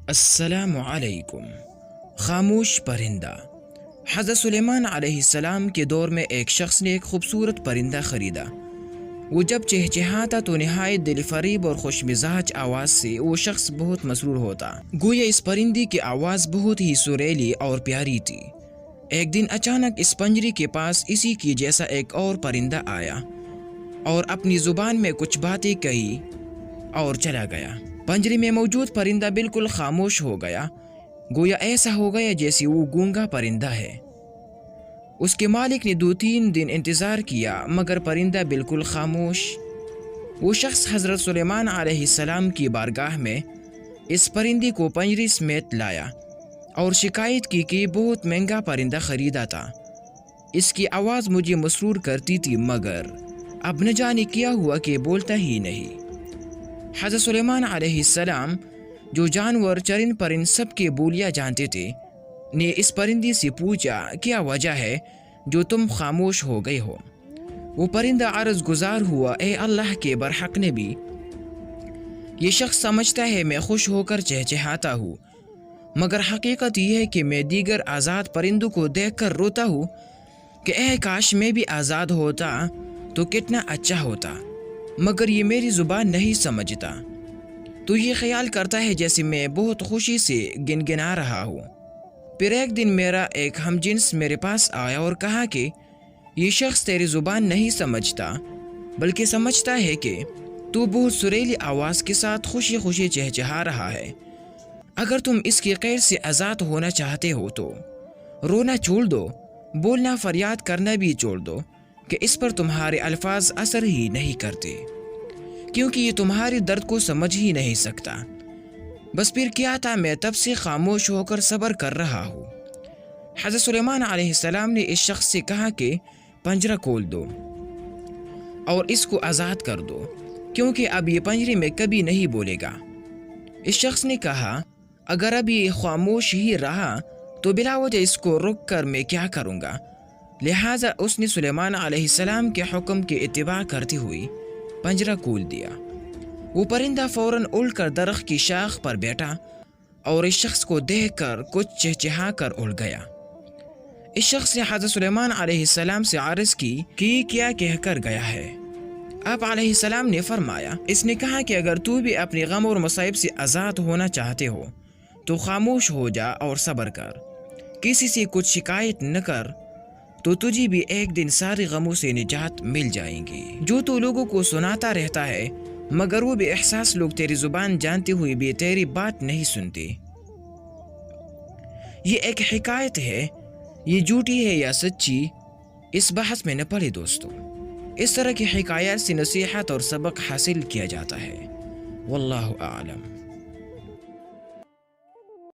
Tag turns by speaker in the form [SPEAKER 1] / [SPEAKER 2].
[SPEAKER 1] السلام علیکم۔ خاموش پرندہ۔ حضرت سلیمان علیہ السلام کے دور میں ایک شخص نے ایک خوبصورت پرندہ خریدا۔ وہ جب چہچہاتا تو نہایت دل فریب اور خوش مزاج آواز سے وہ شخص بہت مسرور ہوتا، گویا اس پرندے کی آواز بہت ہی سریلی اور پیاری تھی۔ ایک دن اچانک اس پنجرے کے پاس اسی کی جیسا ایک اور پرندہ آیا اور اپنی زبان میں کچھ باتیں کہی اور چلا گیا۔ پنجرے میں موجود پرندہ بالکل خاموش ہو گیا، گویا ایسا ہو گیا جیسے وہ گونگا پرندہ ہے۔ اس کے مالک نے 2-3 دن انتظار کیا مگر پرندہ بالکل خاموش۔ وہ شخص حضرت سلیمان علیہ السلام کی بارگاہ میں اس پرندے کو پنجرے سمیت لایا اور شکایت کی کہ بہت مہنگا پرندہ خریدا تھا، اس کی آواز مجھے مسرور کرتی تھی مگر اب نہ جانے کیا ہوا کہ بولتا ہی نہیں۔ حضرت سلیمان علیہ السلام جو جانور چرند پرند سب کے بولیاں جانتے تھے نے اس پرندے سے پوچھا کیا وجہ ہے جو تم خاموش ہو گئے ہو؟ وہ پرندہ عرض گزار ہوا، اے اللہ کے برحق نبی، یہ شخص سمجھتا ہے میں خوش ہو کر چہچہاتا ہوں مگر حقیقت یہ ہے کہ میں دیگر آزاد پرندوں کو دیکھ کر روتا ہوں کہ اے کاش میں بھی آزاد ہوتا تو کتنا اچھا ہوتا، مگر یہ میری زبان نہیں سمجھتا۔ تو یہ خیال کرتا ہے جیسے میں بہت خوشی سے گنگنا رہا ہوں۔ پھر ایک دن میرا ایک ہم جنس میرے پاس آیا اور کہا کہ یہ شخص تیری زبان نہیں سمجھتا بلکہ سمجھتا ہے کہ تو بہت سریلی آواز کے ساتھ خوشی خوشی چہچہا رہا ہے۔ اگر تم اس کی قید سے آزاد ہونا چاہتے ہو تو رونا چھوڑ دو، بولنا فریاد کرنا بھی چھوڑ دو کہ اس پر تمہارے الفاظ اثر ہی نہیں کرتے، کیونکہ یہ تمہارے درد کو سمجھ ہی نہیں سکتا۔ بس پھر کیا تھا، میں تب سے خاموش ہو کر صبر کر رہا ہوں۔ حضرت سلیمان علیہ السلام نے اس شخص سے کہا کہ پنجرہ کھول دو اور اس کو آزاد کر دو، کیونکہ اب یہ پنجرے میں کبھی نہیں بولے گا۔ اس شخص نے کہا اگر اب یہ خاموش ہی رہا تو بلا وجہ اس کو رک کر میں کیا کروں گا؟ لہٰذا اس نے سلیمان علیہ السلام کے حکم کی اتباع کرتے ہوئے پنجرہ کھول دیا۔ وہ پرندہ فوراً اڑ کر درخت کی شاخ پر بیٹھا اور اس شخص کو دیکھ کر کچھ چہچہا کر اڑ گیا۔ اس شخص نے حضرت سلیمان علیہ السلام سے عرض کی کہ کیا کہہ کر گیا ہے؟ آپ علیہ السلام نے فرمایا، اس نے کہا کہ اگر تو بھی اپنے غم اور مصائب سے آزاد ہونا چاہتے ہو تو خاموش ہو جا اور صبر کر، کسی سے کچھ شکایت نہ کر، تو تجھے بھی ایک دن سارے غموں سے نجات مل جائیں گی۔ جو تو لوگوں کو سناتا رہتا ہے مگر وہ بے احساس لوگ تیری زبان جانتے ہوئے بھی تیری بات نہیں سنتے۔ یہ ایک حکایت ہے، یہ جھوٹی ہے یا سچی اس بحث میں نہ پڑے دوستو۔ اس طرح کی حکایات سے نصیحت اور سبق حاصل کیا جاتا ہے۔ واللہ اعلم۔